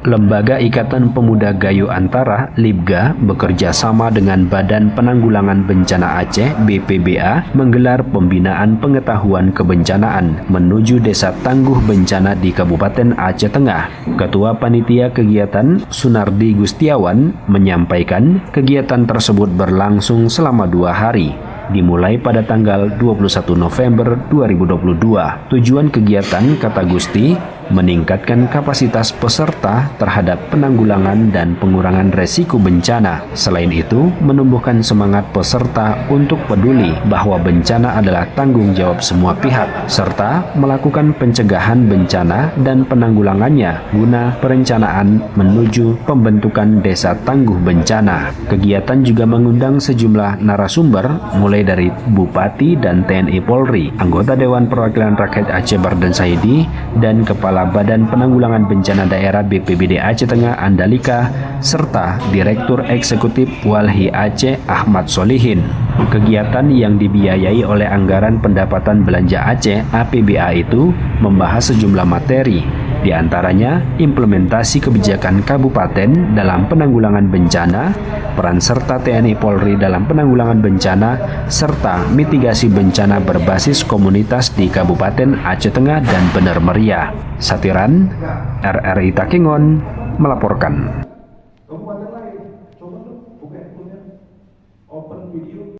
Lembaga Ikatan Pemuda Gayo Antara (LIPGA) bekerja sama dengan Badan Penanggulangan Bencana Aceh (BPBA) menggelar pembinaan pengetahuan kebencanaan menuju Desa Tangguh Bencana di Kabupaten Aceh Tengah. Ketua Panitia Kegiatan Sunardi Gustiawan menyampaikan kegiatan tersebut berlangsung selama 2 hari. Dimulai pada tanggal 21 November 2022. Tujuan kegiatan, kata Gusti, meningkatkan kapasitas peserta terhadap penanggulangan dan pengurangan resiko bencana. Selain itu, menumbuhkan semangat peserta untuk peduli bahwa bencana adalah tanggung jawab semua pihak, serta melakukan pencegahan bencana dan penanggulangannya guna perencanaan menuju pembentukan desa tangguh bencana. Kegiatan juga mengundang sejumlah narasumber, mulai dari Bupati dan TNI Polri, anggota Dewan Perwakilan Rakyat Aceh Bardan Saidi, dan Kepala Badan Penanggulangan Bencana Daerah BPBD Aceh Tengah Andalika, serta Direktur Eksekutif Walhi Aceh Ahmad Solihin. Kegiatan yang dibiayai oleh Anggaran Pendapatan Belanja Aceh (APBA) itu membahas sejumlah materi, di antaranya implementasi kebijakan kabupaten dalam penanggulangan bencana, peran serta TNI Polri dalam penanggulangan bencana, serta mitigasi bencana berbasis komunitas di Kabupaten Aceh Tengah dan Bener Meriah. Satiran, RRI Takengon melaporkan.